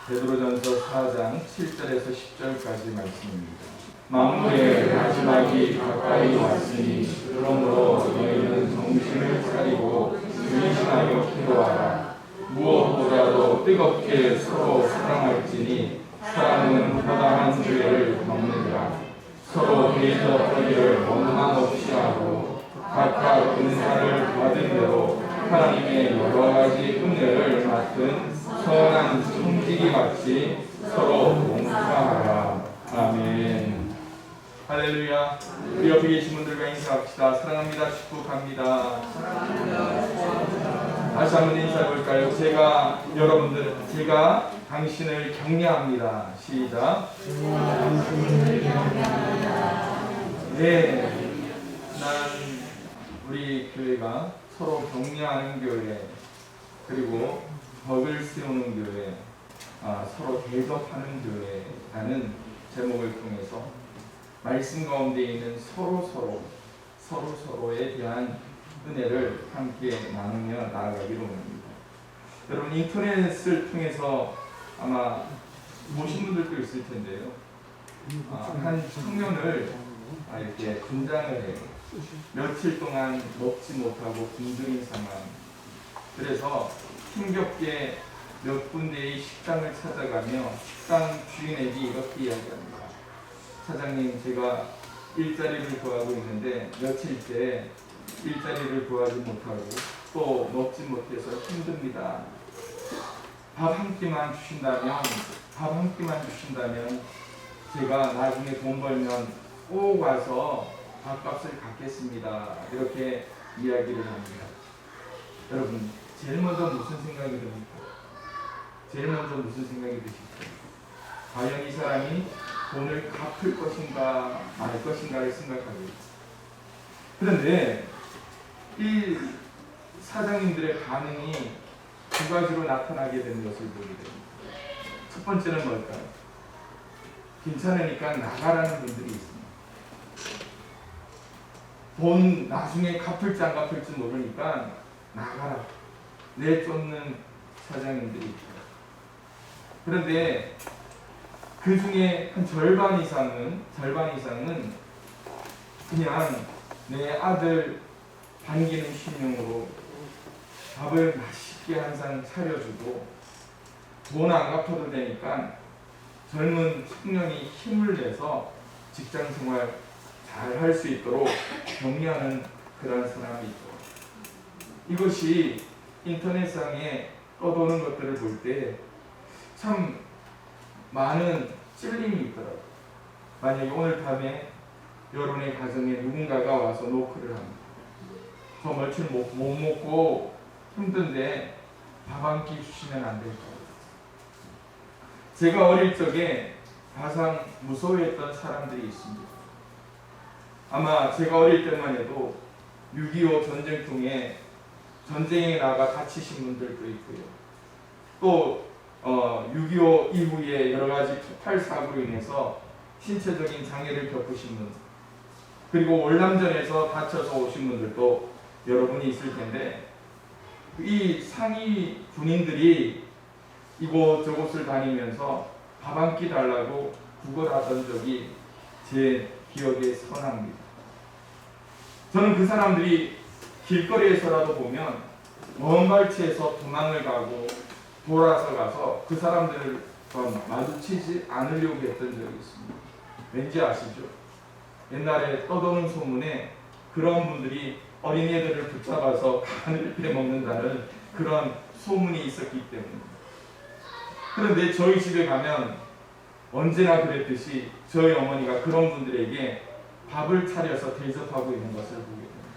베드로전서 4장 7절에서 10절까지 말씀입니다. 만물의 마지막이 가까이 왔으니 그러므로 너희는 정신을 차리고 근신하여 기도하라. 무엇보다도 뜨겁게 서로 사랑할지니 사랑은 허다한 죄를 덮는다. 서로 대적하기를 원망 없이 하고 각각 은사를 받은 대로 하나님의 여러 가지 은혜를 맡은 선한 청지기 같이 서로 봉사하라. 아멘. 할렐루야. 우리 옆에 계신 분들과 인사합시다. 사랑합니다. 축복합니다. 다시 한번 인사해볼까요? 제가 당신을 격려합니다. 시작. 네. 난 우리 교회가 서로 격려하는 교회, 그리고 덕을 세우는 교회, 서로 대접하는 교회라는 제목을 통해서 말씀 가운데 있는 서로에 대한 은혜를 함께 나누며 나아가기로 합니다. 여러분, 인터넷을 통해서 아마 보신 분들도 있을 텐데요. 한 청년을 이렇게 분장을 해요. 며칠 동안 먹지 못하고 굶주린 상황. 그래서 힘겹게 몇 군데의 식당을 찾아가며 식당 주인에게 이렇게 이야기합니다. 사장님, 제가 일자리를 구하고 있는데 며칠째 일자리를 구하지 못하고 또 먹지 못해서 힘듭니다. 밥 한 끼만 주신다면 제가 나중에 돈 벌면 꼭 와서 밥값을 갚겠습니다. 이렇게 이야기를 합니다. 여러분, 제일 먼저 무슨 생각이 듭니까? 과연 이 사람이 돈을 갚을 것인가 말 것인가를 생각하고 그런데 이 사장님들의 반응이 두 가지로 나타나게 된 것을 보게 됩니다. 첫 번째는 뭘까요? 괜찮으니까 나가라는 분들이 있습니다. 돈 나중에 갚을지 안 갚을지 모르니까 나가라. 내쫓는 사장님들이 있다. 그런데 그 중에 한 절반 이상은 그냥 내 아들 반기는 심령으로 밥을 맛있게 항상 차려주고 돈 안 갚아도 되니까 젊은 청년이 힘을 내서 직장 생활 잘 할 수 있도록 격려하는 그런 사람이 있죠. 이것이 인터넷상에 떠도는 것들을 볼 때 참 많은 찔림이 있더라고요. 만약에 오늘 밤에 여러분의 가정에 누군가가 와서 노크를 합니다. 저 며칠 못 먹고 힘든데 밥 한 끼 주시면 안 될까요? 제가 어릴 적에 가장 무서워했던 사람들이 있습니다. 아마 제가 어릴 때만 해도 6.25 전쟁 통해 전쟁에 나가 다치신 분들도 있고요. 또 6.25 이후에 여러 가지 토탈 사고로 인해서 신체적인 장애를 겪으신 분, 그리고 월남전에서 다쳐서 오신 분들도 여러분이 있을 텐데, 이 상위 군인들이 이곳저곳을 다니면서 밥 한 끼 달라고 구걸하던 적이 제 기억에 선합니다. 저는 그 사람들이 길거리에서라도 보면 먼 발치에서 도망을 가고 돌아서 가서 그 사람들을 마주치지 않으려고 했던 적이 있습니다. 왠지 아시죠? 옛날에 떠도는 소문에 그런 분들이 어린애들을 붙잡아서 간을 빼먹는다는 그런 소문이 있었기 때문입니다. 그런데 저희 집에 가면 언제나 그랬듯이 저희 어머니가 그런 분들에게 밥을 차려서 대접하고 있는 것을 보게 됩니다.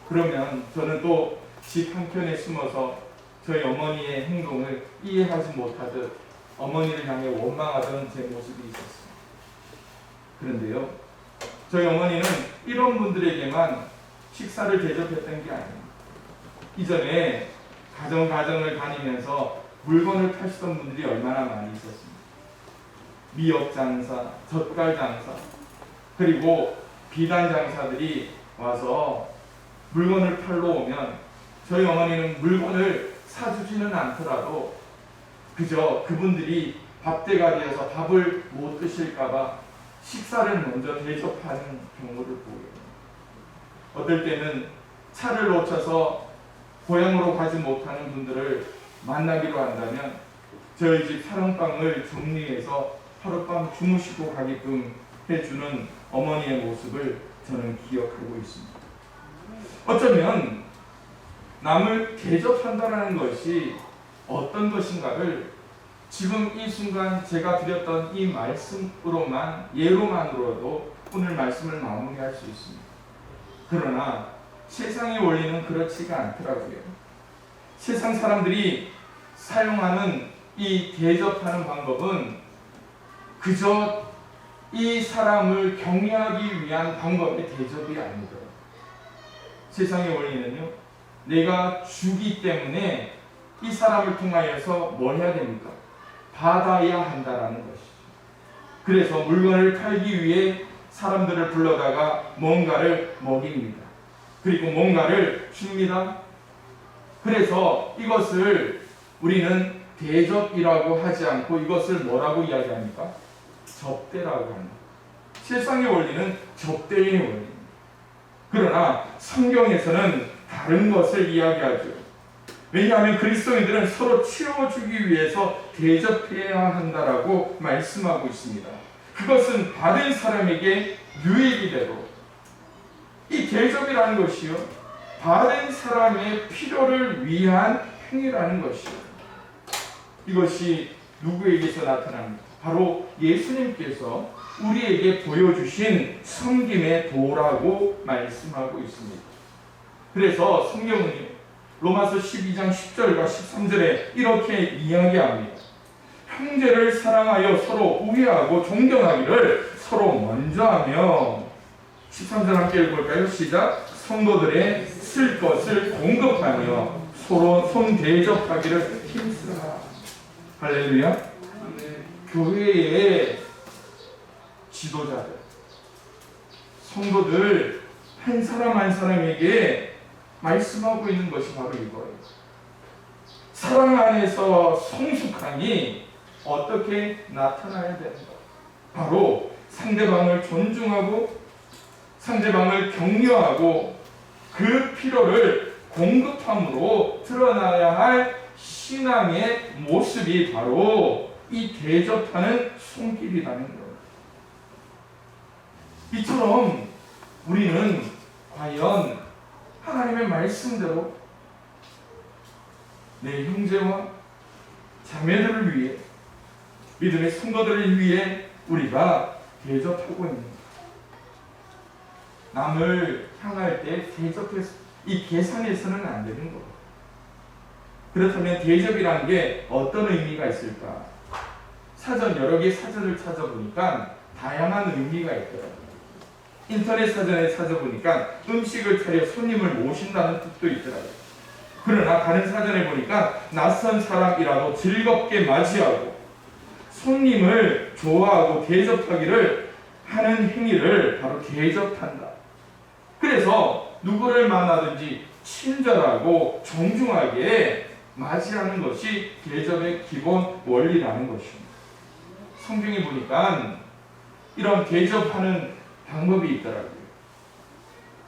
그러면 저는 또 집 한켠에 숨어서 저희 어머니의 행동을 이해하지 못하듯 어머니를 향해 원망하던 제 모습이 있었습니다. 그런데요, 저희 어머니는 이런 분들에게만 식사를 대접했던 게 아닙니다. 이전에 가정을 다니면서 물건을 파시던 분들이 얼마나 많이 있었습니다. 미역 장사, 젓갈 장사, 그리고 비단 장사들이 와서 물건을 팔러 오면 저희 어머니는 물건을 사주지는 않더라도 그저 그분들이 밥대가 되어서 밥을 못 드실까봐 식사를 먼저 대접하는 경우를 보여요. 어떨 때는 차를 놓쳐서 고향으로 가지 못하는 분들을 만나기로 한다면 저희 집 사랑방을 정리해서 하룻밤 주무시고 가게끔 해주는 어머니의 모습을 저는 기억하고 있습니다. 어쩌면 남을 대접한다는 것이 어떤 것인가를 지금 이 순간 제가 드렸던 이 말씀으로만, 예로만으로도 오늘 말씀을 마무리할 수 있습니다. 그러나 세상의 원리는 그렇지가 않더라고요. 세상 사람들이 사용하는 이 대접하는 방법은 그저 이 사람을 격려하기 위한 방법의 대접이 아니더라고요. 세상의 원리는요, 내가 주기 때문에 이 사람을 통하여서 뭘 해야 됩니까? 받아야 한다라는 것이죠. 그래서 물건을 팔기 위해 사람들을 불러다가 뭔가를 먹입니다. 그리고 뭔가를 줍니다. 그래서 이것을 우리는 대접이라고 하지 않고 이것을 뭐라고 이야기합니까? 접대라고 합니다. 세상의 원리는 접대의 원리입니다. 그러나 성경에서는 다른 것을 이야기하죠. 왜냐하면 그리스도인들은 서로 채워주기 위해서 대접해야 한다라고 말씀하고 있습니다. 그것은 받은 사람에게 유익이 되고, 이 대접이라는 것이요, 받은 사람의 필요를 위한 행위라는 것이요, 이것이 누구에게서 나타납니까? 바로 예수님께서 우리에게 보여주신 섬김의 도라고 말씀하고 있습니다. 그래서 성경은 로마서 12장 10절과 13절에 이렇게 이야기합니다. 형제를 사랑하여 서로 우애하고 존경하기를 서로 먼저 하며, 13절 함께 읽어볼까요? 시작. 성도들의 쓸 것을 공급하며 서로 손 대접하기를 힘쓰라. 할렐루야. 교회의 지도자들, 성도들 한 사람 한 사람에게 말씀하고 있는 것이 바로 이거예요. 사랑 안에서 성숙함이 어떻게 나타나야 되는가? 바로 상대방을 존중하고 상대방을 격려하고 그 필요를 공급함으로 드러나야 할 신앙의 모습이 바로 이 대접하는 손길이라는 거예요. 이처럼 우리는 과연 하나님의 말씀대로 내 형제와 자매들을 위해, 믿음의 성도들을 위해 우리가 대접하고 있는 것. 남을 향할 때 대접해서 이 계산해서는 안 되는 것. 그렇다면 대접이라는 게 어떤 의미가 있을까? 여러 개의 사전을 찾아보니까 다양한 의미가 있더라고요. 인터넷 사전에 찾아보니까 음식을 차려 손님을 모신다는 뜻도 있더라고요. 그러나 다른 사전에 보니까 낯선 사람이라도 즐겁게 맞이하고 손님을 좋아하고 대접하기를 하는 행위를 바로 대접한다. 그래서 누구를 만나든지 친절하고 정중하게 맞이하는 것이 대접의 기본 원리라는 것입니다. 성경에 보니까 이런 대접하는 방법이 있더라고요.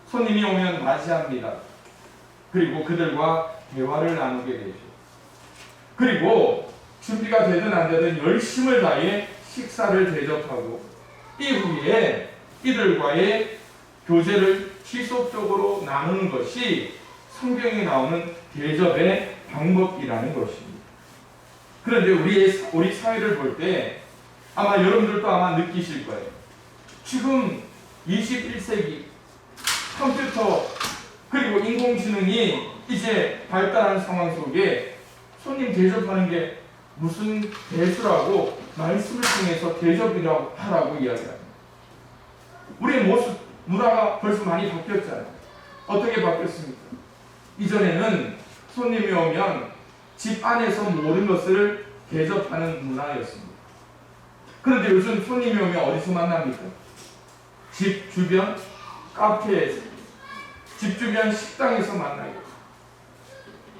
손님이 오면 맞이합니다. 그리고 그들과 대화를 나누게 되죠. 그리고 준비가 되든 안 되든 열심을 다해 식사를 대접하고 이후에 이들과의 교제를 지속적으로 나누는 것이 성경에 나오는 대접의 방법이라는 것입니다. 그런데 우리 사회를 볼 때 아마 여러분들도 아마 느끼실 거예요. 지금 21세기 컴퓨터 그리고 인공지능이 이제 발달하는 상황 속에 손님 대접하는 게 무슨 대수라고 말씀을 통해서 대접이라고 하라고 이야기합니다. 우리의 모습, 문화가 벌써 많이 바뀌었잖아요. 어떻게 바뀌었습니까? 이전에는 손님이 오면 집 안에서 모든 것을 대접하는 문화였습니다. 그런데 요즘 손님이 오면 어디서 만납니까? 집 주변 카페에서, 집 주변 식당에서 만나요.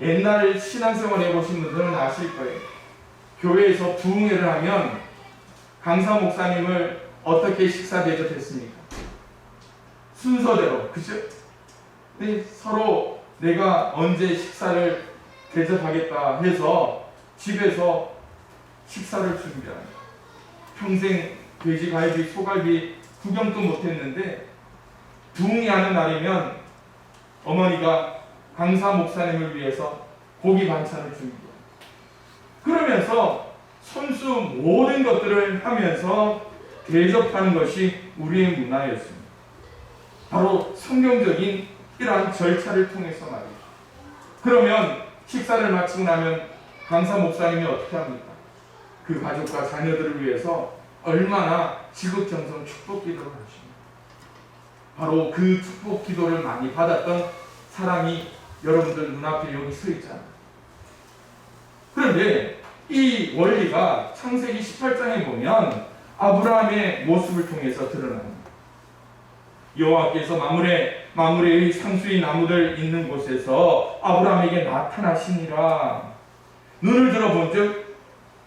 옛날 신앙생활 해보신 분들은 아실 거예요. 교회에서 부흥회를 하면 강사 목사님을 어떻게 식사 대접했습니까? 순서대로, 그죠? 근데 서로 내가 언제 식사를 대접하겠다 해서 집에서 식사를 준비합니다. 평생 돼지, 갈비, 소갈비 구경도 못했는데 부흥회 하는 날이면 어머니가 강사 목사님을 위해서 고기 반찬을 준비해요. 그러면서 손수 모든 것들을 하면서 대접하는 것이 우리의 문화였습니다. 바로 성경적인 이러한 절차를 통해서 말이죠. 그러면 식사를 마치고 나면 강사 목사님이 어떻게 합니까? 그 가족과 자녀들을 위해서 얼마나 지극정성 축복 기도를 하십니까? 바로 그 축복 기도를 많이 받았던 사람이 여러분들 눈앞에 여기 서 있잖아요. 그런데 이 원리가 창세기 18장에 보면 아브라함의 모습을 통해서 드러납니다. 여호와께서 마므레의 상수의 나무들 있는 곳에서 아브라함에게 나타나시니라. 눈을 들어본즉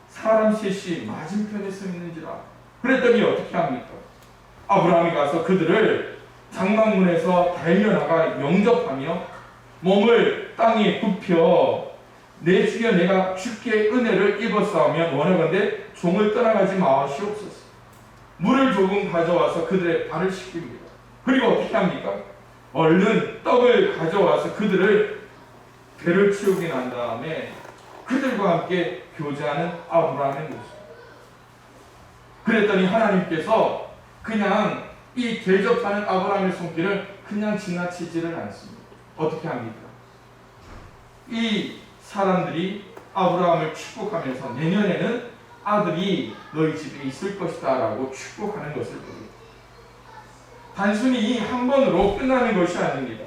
사람 셋이 맞은편에 서 있는지라. 그랬더니 어떻게 합니까? 아브라함이 가서 그들을 장막문에서 달려나가 영접하며 몸을 땅에 굽혀 내 주여 내가 주께 은혜를 입었사오며 원하건대 종을 떠나가지 마시옵소서. 물을 조금 가져와서 그들의 발을 씻깁니다. 그리고 어떻게 합니까? 얼른 떡을 가져와서 그들을 배를 채우게 난 다음에 그들과 함께 교제하는 아브라함의 모습. 그랬더니 하나님께서 그냥 이 대접하는 아브라함의 손길을 그냥 지나치지를 않습니다. 어떻게 합니까? 이 사람들이 아브라함을 축복하면서 내년에는 아들이 너희 집에 있을 것이다 라고 축복하는 것을 보입니다. 단순히 한 번으로 끝나는 것이 아닙니다.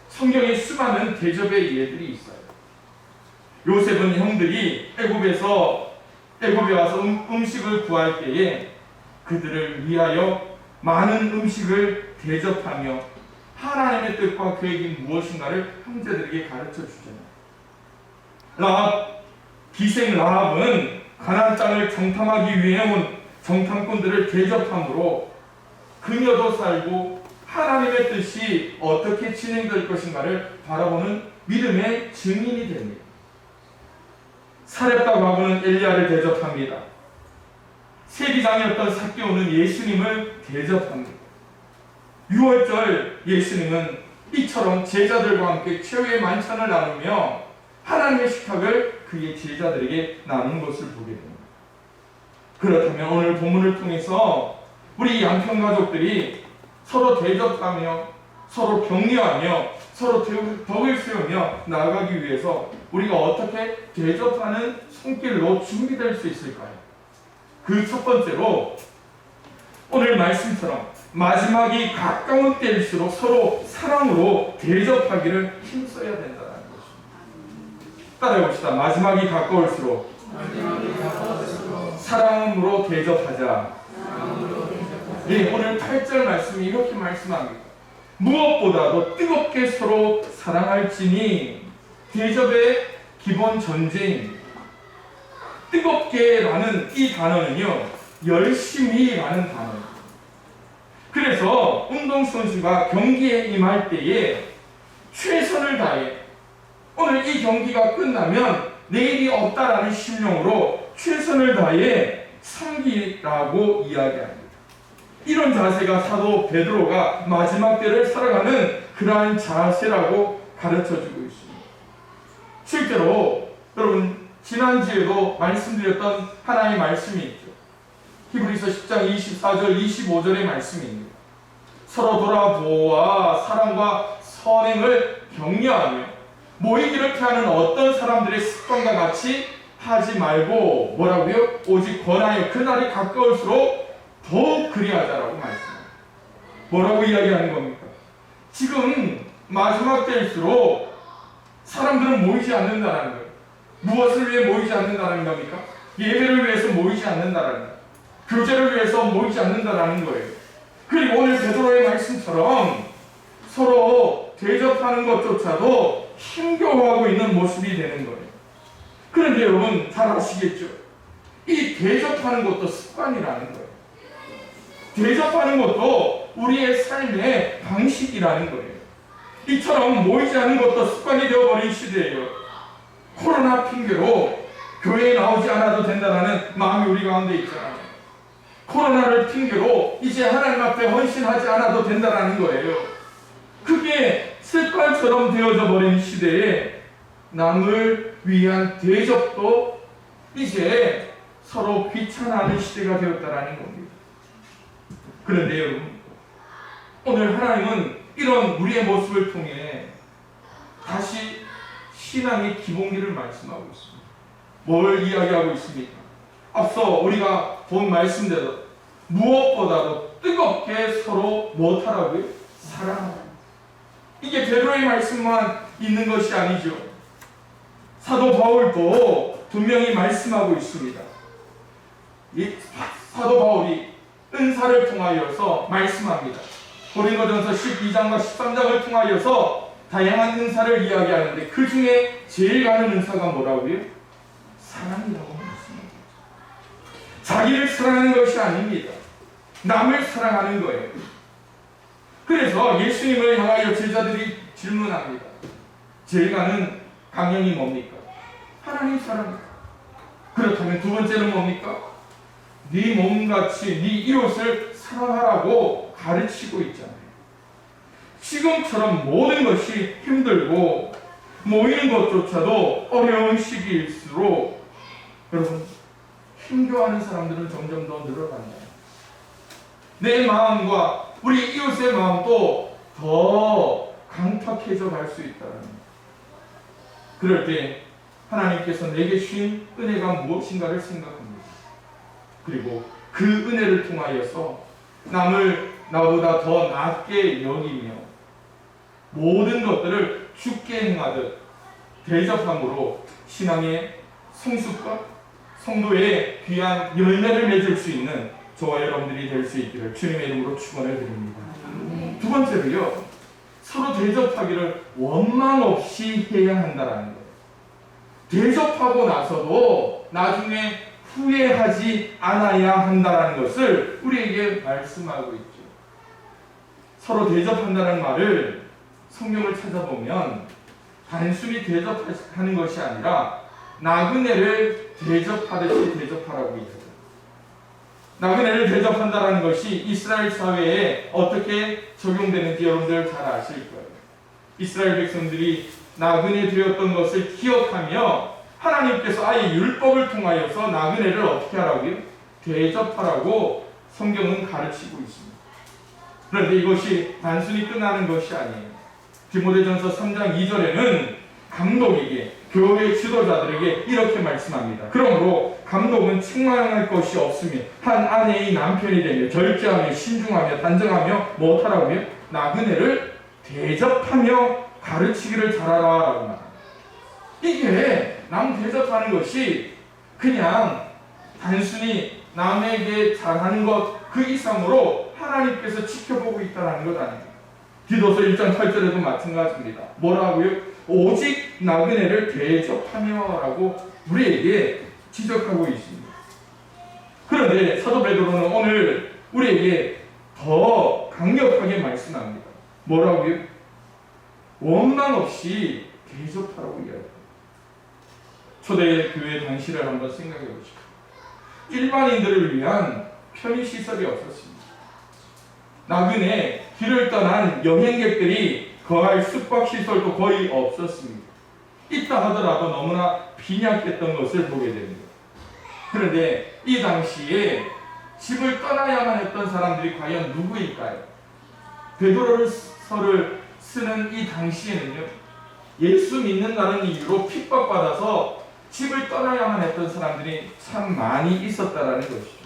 성경에 수많은 대접의 예들이 있어요. 요셉은 형들이 애굽에 와서 음식을 구할 때에 그들을 위하여 많은 음식을 대접하며 하나님의 뜻과 계획이 무엇인가를 형제들에게 가르쳐 주잖아요. 기생 라합은 가나안 땅을 정탐하기 위해 온 정탐꾼들을 대접함으로 그녀도 살고 하나님의 뜻이 어떻게 진행될 것인가를 바라보는 믿음의 증인이 됩니다. 사렙다 과부는 엘리야를 대접합니다. 세리장이었던 삭개오는 예수님을 대접합니다. 유월절 예수님은 이처럼 제자들과 함께 최후의 만찬을 나누며 하나님의 식탁을 그의 제자들에게 나눈 것을 보게 됩니다. 그렇다면 오늘 본문을 통해서 우리 양평 가족들이 서로 대접하며 서로 격려하며 서로 덕을 세우며 나아가기 위해서 우리가 어떻게 대접하는 손길로 준비될 수 있을까요? 그 첫 번째로 오늘 말씀처럼 마지막이 가까운 때일수록 서로 사랑으로 대접하기를 힘써야 된다는 것입니다. 따라해봅시다. 마지막이 가까울수록 사랑으로 대접하자. 네, 오늘 8절 말씀이 이렇게 말씀합니다. 무엇보다도 뜨겁게 서로 사랑할지니 대접의 기본 전제입니다. 뜨겁게라는 이 단어는요, 열심히라는 단어입니다. 그래서 운동선수가 경기에 임할 때에 최선을 다해 오늘 이 경기가 끝나면 내일이 없다라는 심령으로 최선을 다해 섬기라고 이야기합니다. 이런 자세가 사도 베드로가 마지막 때를 살아가는 그러한 자세라고 가르쳐주고 있습니다. 실제로 여러분 지난주에도 말씀드렸던 하나님의 말씀이 있죠. 히브리서 10장 24절 25절의 말씀입니다. 서로 돌아보아 사랑과 선행을 격려하며 모이기를 피하는 어떤 사람들의 습관과 같이 하지 말고 뭐라고요? 오직 권하여 그날이 가까울수록 더욱 그리하자라고 말씀합니다. 뭐라고 이야기하는 겁니까? 지금 마지막 때일수록 사람들은 모이지 않는다는 거예요. 무엇을 위해 모이지 않는다는 겁니까? 예배를 위해서 모이지 않는다는 거예요. 교제를 위해서 모이지 않는다는 거예요. 그리고 오늘 베드로의 말씀처럼 서로 대접하는 것조차도 힘겨워하고 있는 모습이 되는 거예요. 그 그런데 여러분 잘 아시겠죠? 이 대접하는 것도 습관이라는 거예요. 대접하는 것도 우리의 삶의 방식이라는 거예요. 이처럼 모이지 않는 것도 습관이 되어버린 시대예요. 코로나 핑계로 교회에 나오지 않아도 된다는 마음이 우리 가운데 있잖아요. 코로나를 핑계로 이제 하나님 앞에 헌신하지 않아도 된다는 거예요. 그게 습관처럼 되어져 버린 시대에 남을 위한 대접도 이제 서로 귀찮아하는 시대가 되었다는 겁니다. 그런데 여러분, 오늘 하나님은 이런 우리의 모습을 통해 다시 신앙의 기본기를 말씀하고 있습니다. 뭘 이야기하고 있습니까? 앞서 우리가 본 말씀대로 무엇보다도 뜨겁게 서로 무엇하라고요? 사랑하라. 이게 베드로의 말씀만 있는 것이 아니죠. 사도 바울도 분명히 말씀하고 있습니다. 이 사도 바울이 은사를 통하여서 말씀합니다. 고린도전서 12장과 13장을 통하여서 다양한 은사를 이야기하는데 그 중에 제일 가는 은사가 뭐라고요? 사랑이라고 말씀합니다. 자기를 사랑하는 것이 아닙니다. 남을 사랑하는 거예요. 그래서 예수님을 향하여 제자들이 질문합니다. 제일 가는 강령이 뭡니까? 하나님 사랑입니다. 그렇다면 두 번째는 뭡니까? 네 몸같이 네 이웃을 사랑하라고 가르치고 있잖아요. 지금처럼 모든 것이 힘들고 모이는 것조차도 어려운 시기일수록 여러분 힘겨워하는 사람들은 점점 더 늘어난다. 내 마음과 우리 이웃의 마음도 더 강팍해져 갈 수 있다는 거예요. 그럴 때 하나님께서 내게 주신 은혜가 무엇인가를 생각합니다. 그리고 그 은혜를 통하여서 남을 나보다 더 낮게 여기며 모든 것들을 주께 행하듯 대접함으로 신앙의 성숙과 성도의 귀한 열매를 맺을 수 있는 저와 여러분들이 될 수 있기를 주님의 이름으로 축원을 드립니다. 두 번째로요, 서로 대접하기를 원망 없이 해야 한다는 거예요. 대접하고 나서도 나중에 후회하지 않아야 한다는 것을 우리에게 말씀하고 있죠. 서로 대접한다는 말을 성경을 찾아보면 단순히 대접하는 것이 아니라 나그네를 대접하듯이 대접하라고 있어요. 나그네를 대접한다는 것이 이스라엘 사회에 어떻게 적용되는지 여러분들 잘 아실 거예요. 이스라엘 백성들이 나그네 되었던 것을 기억하며 하나님께서 아예 율법을 통하여서 나그네를 어떻게 하라고요? 대접하라고 성경은 가르치고 있습니다. 그런데 이것이 단순히 끝나는 것이 아니에요. 디모데전서 3장 2절에는 감독에게, 교회 지도자들에게 이렇게 말씀합니다. 그러므로 감독은 책망할 것이 없으며 한 아내의 남편이 되며 절제하며 신중하며 단정하며 무엇하라고요? 나그네를 대접하며 가르치기를 잘하라 라고 말합니다. 이게 남 대접하는 것이 그냥 단순히 남에게 잘하는 것 그 이상으로 하나님께서 지켜보고 있다는 것 아닙니다. 디도서 1장 8절에도 마찬가지입니다. 뭐라고요? 오직 나그네를 대접하며 라고 우리에게 지적하고 있습니다. 그런데 사도 베드로는 오늘 우리에게 더 강력하게 말씀합니다. 뭐라고요? 원망 없이 대접하라고 이야기합니다. 초대교회 당시를 한번 생각해 보십시오. 일반인들을 위한 편의시설이 없었습니다. 나그네 길을 떠난 여행객들이 거할 숙박시설도 거의 없었습니다. 있다 하더라도 너무나 빈약했던 것을 보게 됩니다. 그런데 이 당시에 집을 떠나야만 했던 사람들이 과연 누구일까요? 베드로서를 쓰는 이 당시에는요, 예수 믿는다는 이유로 핍박받아서 집을 떠나야만 했던 사람들이 참 많이 있었다라는 것이죠.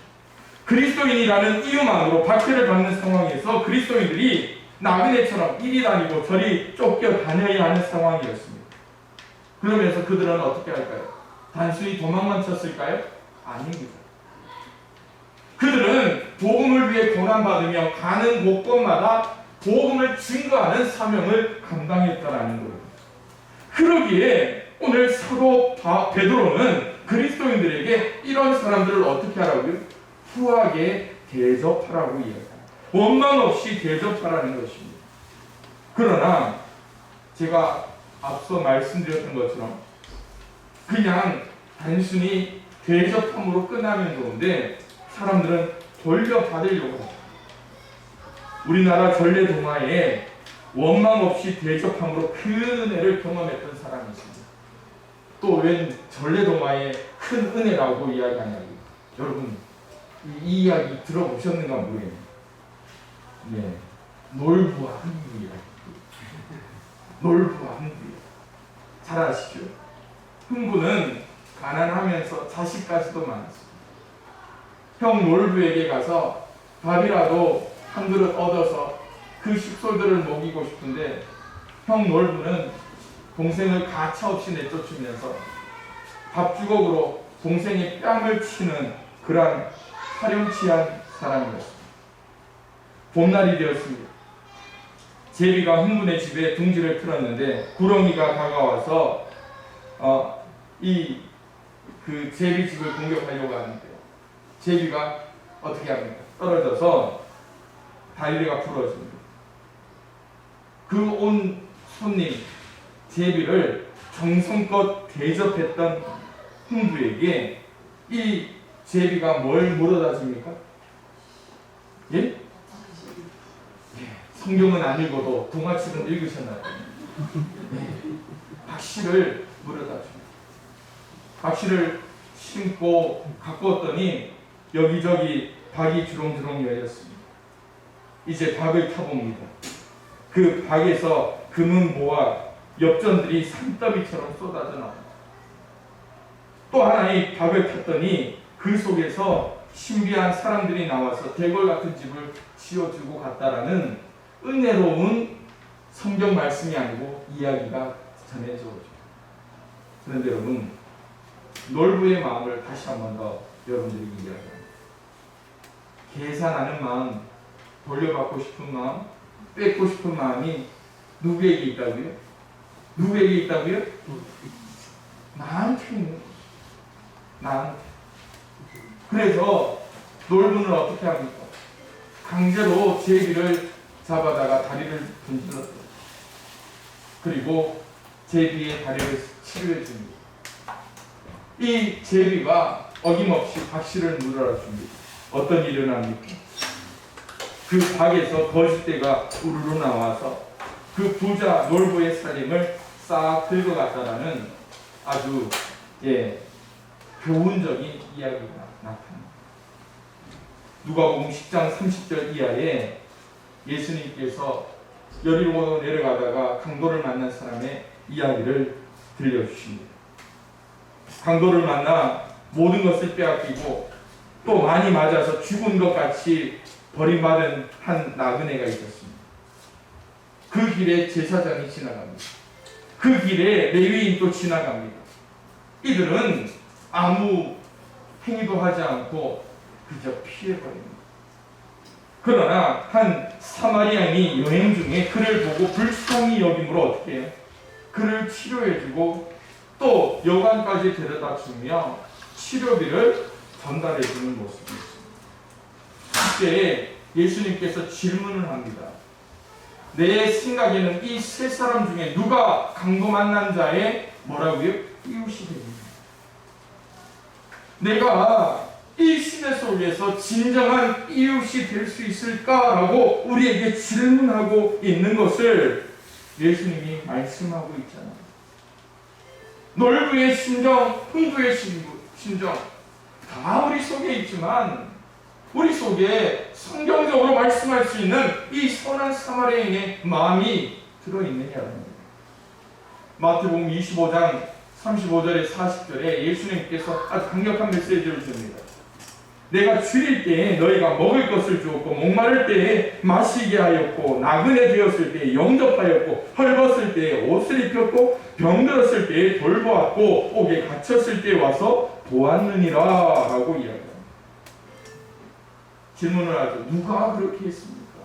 그리스도인이라는 이유만으로 박해를 받는 상황에서 그리스도인들이 나그네처럼 이리 다니고 저리 쫓겨 다녀야 하는 상황이었습니다. 그러면서 그들은 어떻게 할까요? 단순히 도망만 쳤을까요? 아닙니다. 그들은 복음을 위해 고난받으며 가는 곳곳마다 복음을 증거하는 사명을 감당했다라는 거예요. 그러기에 오늘 사도 베드로는 그리스도인들에게 이런 사람들을 어떻게 하라고요? 후하게 대접하라고 이야기합니다. 원망 없이 대접하라는 것입니다. 그러나 제가 앞서 말씀드렸던 것처럼 그냥 단순히 대접함으로 끝나면 좋은데 사람들은 돌려받으려고 합니다. 우리나라 전래동화에 원망 없이 대접함으로 큰 은혜를 경험했던 사람이 있습니다. 또 웬 전래동화의 큰 은혜라고 이야기하냐고요. 여러분 이 이야기 들어보셨는가 모르겠네요. 네, 놀부와 흥부이라. 놀부와 흥부. 잘 아시죠? 흥부는 가난하면서 자식까지도 많았습니다. 형 놀부에게 가서 밥이라도 한 그릇 얻어서 그 식솔들을 먹이고 싶은데 형 놀부는 동생을 가차없이 내쫓으면서 밥주걱으로 동생의 뺨을 치는 그러한 파렴치한 사람이었습니다. 봄날이 되었습니다. 제비가 흥분의 집에 둥지를 틀었는데 구렁이가 다가와서 그 제비 집을 공격하려고 하는데요. 제비가 어떻게 합니까? 떨어져서 다리가 부러집니다. 그 온 손님 제비를 정성껏 대접했던 흥부에게 이 제비가 뭘 물어다 줍니까? 예? 성경은 안 읽어도 동화책은 읽으셨나요? 박씨를 물어다 줍니다. 박씨를 신고 갖고 왔더니 여기저기 박이 주렁주렁 열렸습니다. 이제 박을 타봅니다. 그 박에서 금은 모아 엽전들이 산더미처럼 쏟아져 나옵니다. 또 하나의 박을 탔더니 그 속에서 신비한 사람들이 나와서 대궐 같은 집을 지어주고 갔다라는 은혜로운 성경 말씀이 아니고 이야기가 전해져 오죠. 그런데 여러분, 놀부의 마음을 다시 한 번 더 여러분들이 이야기합니다. 계산하는 마음, 돌려받고 싶은 마음, 뺏고 싶은 마음이 누구에게 있다고요? 누구에게 있다고요? 나한테 있는 거죠. 나한테. 그래서 놀부는 어떻게 합니까? 강제로 제비를 잡아다가 다리를 분질렀어요. 그리고 제비의 다리를 치료해 줍니다. 이 제비가 어김없이 박씨를 물어라 줍니다. 어떤 일이 일어납니까? 그 박에서 거짓대가 우르르 나와서 그 부자 놀부의 살림을 싹 긁어갔다라는 아주 교훈적인 이야기가 나타납니다. 누가복음 10장 30절 이하에 예수님께서 여리고로 내려가다가 강도를 만난 사람의 이야기를 들려주십니다. 강도를 만나 모든 것을 빼앗기고 또 많이 맞아서 죽은 것 같이 버림받은 한 나그네가 있었습니다. 그 길에 제사장이 지나갑니다. 그 길에 레위인도 지나갑니다. 이들은 아무 행위도 하지 않고 그저 피해버립니다. 그러나 한 사마리아인이 여행 중에 그를 보고 불쌍히 여김으로 어떻게 해요? 그를 치료해주고 또 여관까지 데려다 주며 치료비를 전달해주는 모습이 있습니다. 그때 예수님께서 질문을 합니다. 내 생각에는 이 세 사람 중에 누가 강도 만난 자의 뭐라고요? 이웃이 됩니다. 내가 이 시대 속에서 진정한 이웃이 될 수 있을까라고 우리에게 질문하고 있는 것을 예수님이 말씀하고 있잖아요. 놀부의 심정, 흥부의 심정 다 우리 속에 있지만 우리 속에 성경적으로 말씀할 수 있는 이 선한 사마리아인의 마음이 들어있느냐는 겁니다. 마태복음 25장 35절에 40절에 예수님께서 아주 강력한 메시지를 줍니다. 내가 줄일 때에 너희가 먹을 것을 주었고 목마를 때에 마시게 하였고 나그네 되었을 때에 영접하였고 헐벗을 때에 옷을 입혔고 병들었을 때에 돌보았고 옥에 갇혔을 때에 와서 보았느니라 라고 이야기합니다. 질문을 하죠. 누가 그렇게 했습니까?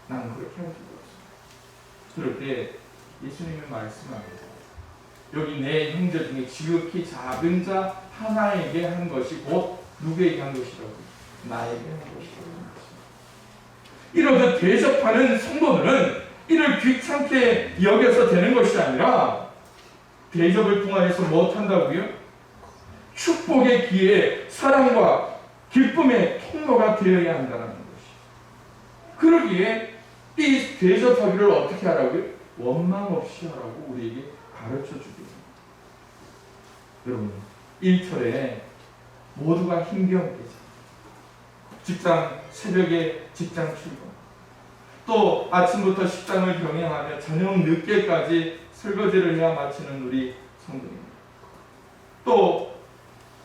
나는 그렇게 한 적이 없습니다. 그럴 때 예수님이 말씀합니다. 여기 내 형제 중에 지극히 작은 자 하나에게 한 것이 곧 누구에게 한 것이라고? 나에게 한 것이라고. 이렇게 대접하는 성도들은 이를 귀찮게 여겨서 되는 것이 아니라 대접을 통하여서 무엇한다고요? 축복의 기회, 사랑과 기쁨의 통로가 되어야 한다는 것이. 그러기에 이 대접하기를 어떻게 하라고요? 원망 없이 하라고 우리에게 가르쳐 주게 됩니다. 여러분, 일터에 모두가 힘겨웠겠죠. 직장, 새벽에 직장 출근, 또 아침부터 식당을 병행하며 저녁 늦게까지 설거지를 해야 마치는 우리 성도입니다. 또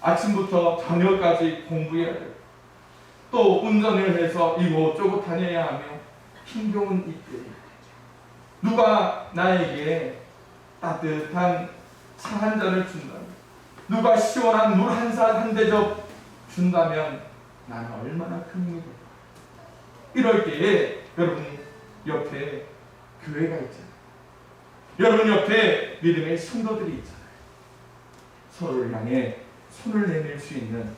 아침부터 저녁까지 공부해야 되고, 또 운전을 해서 이곳저곳 다녀야 하며 힘겨운 이때 누가 나에게 따뜻한 차 한 잔을 준다면, 누가 시원한 물 한 대접 준다면 나는 얼마나 큰 힘이 될까. 이럴 때에 여러분 옆에 교회가 있잖아요. 여러분 옆에 믿음의 성도들이 있잖아요. 서로를 향해 손을 내밀 수 있는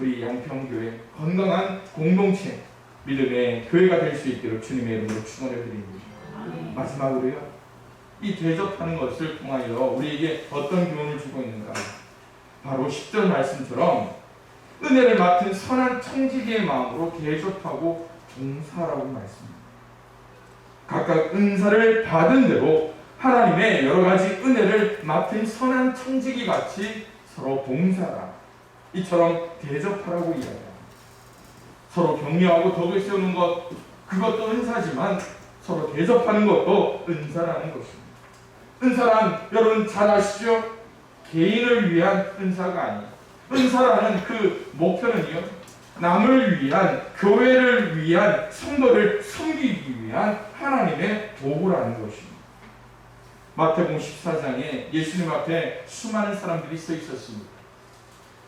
우리 양평교회 건강한 공동체, 믿음의 교회가 될 수 있도록 주님의 이름으로 축원을 드립니다. 마지막으로요, 이 대접하는 것을 통하여 우리에게 어떤 교훈을 주고 있는가? 바로 10절 말씀처럼 은혜를 맡은 선한 청지기의 마음으로 대접하고 봉사하라고 말씀합니다. 각각 은사를 받은 대로 하나님의 여러 가지 은혜를 맡은 선한 청지기 같이 서로 봉사하라, 이처럼 대접하라고 이야기합니다. 서로 격려하고 덕을 세우는 것, 그것도 은사지만 서로 대접하는 것도 은사라는 것입니다. 은사란 여러분 잘 아시죠? 개인을 위한 은사가 아니에요. 은사라는 그 목표는요, 남을 위한, 교회를 위한, 성도를 섬기기 위한 하나님의 도구라는 것입니다. 마태복음 14장에 예수님 앞에 수많은 사람들이 서 있었습니다.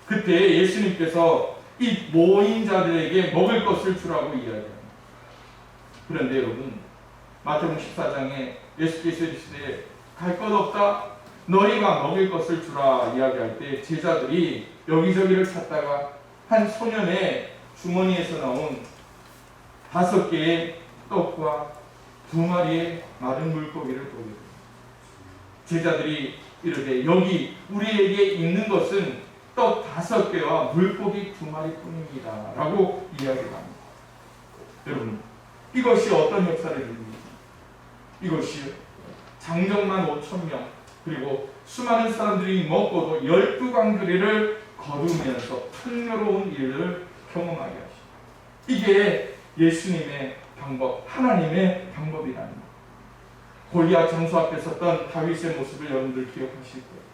그때 예수님께서 이 모인 자들에게 먹을 것을 주라고 이야기합니다. 그런데 여러분, 마태복음 14장에 예수께서 이르시되 갈 것 없다, 너희가 먹을 것을 주라 이야기할 때 제자들이 여기저기를 찾다가 한 소년의 주머니에서 나온 5개의 떡과 2마리의 마른 물고기를 보게 됩니다. 제자들이 이르되 여기 우리에게 있는 것은 떡 5개와 물고기 2마리뿐입니다 라고 이야기합니다. 여러분, 이것이 어떤 역사를 이룹니까? 이것이 장정만 5,000명, 그리고 수많은 사람들이 먹고도 12광주리를 거두면서 풍요로운 일을 경험하게 하십니다. 이게 예수님의 방법, 하나님의 방법이랍니다. 골리앗 장수 앞에 섰던 다윗의 모습을 여러분들 기억하실 거예요.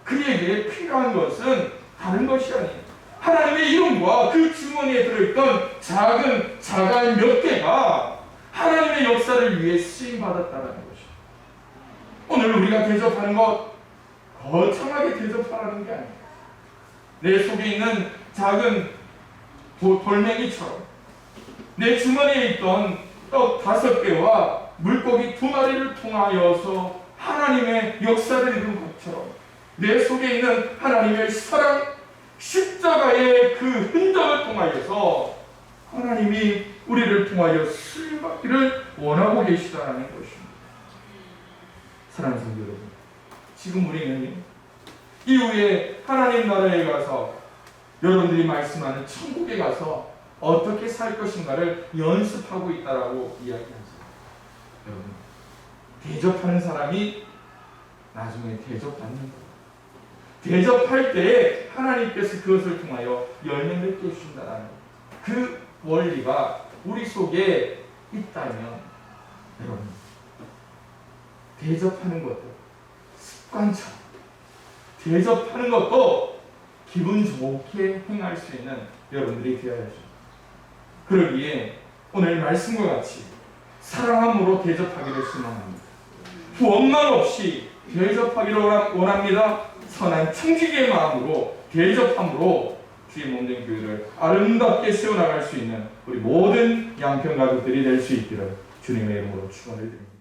그에게 필요한 것은 다른 것이 아니에요. 하나님의 이름과 그 주머니에 들어있던 작은 자갈 몇 개가 하나님의 역사를 위해 쓰임받았다는 것이죠. 오늘 우리가 대접하는 것, 거창하게 대접하라는 게 아니에요. 내 속에 있는 작은 돌멩이처럼 내 주머니에 있던 떡 5개와 물고기 2마리를 통하여서 하나님의 역사를 이룬 것처럼 내 속에 있는 하나님의 사랑, 십자가의 그 흔적을 통하여서 하나님이 우리를 통하여 쓰임받기를 원하고 계시다는 것입니다. 사랑하는 성도 여러분, 지금 우리는 이후에 하나님 나라에 가서 여러분들이 말씀하는 천국에 가서 어떻게 살 것인가를 연습하고 있다라고 이야기하죠. 여러분, 대접하는 사람이 나중에 대접받는 거예요. 대접할 때 하나님께서 그것을 통하여 열매 맺게 해주신다는 그 원리가 우리 속에 있다면, 여러분, 대접하는 것도 습관처럼, 대접하는 것도 기분 좋게 행할 수 있는 여러분들이 되어야죠. 그러기에 오늘 말씀과 같이 사랑함으로 대접하기를 소망합니다. 원망 없이 대접하기를 원합니다. 선한 청지기의 마음으로 대접함으로 주의 몸된 교회를 아름답게 세워나갈 수 있는 우리 모든 양평 가족들이 될 수 있기를 주님의 이름으로 축원을 드립니다.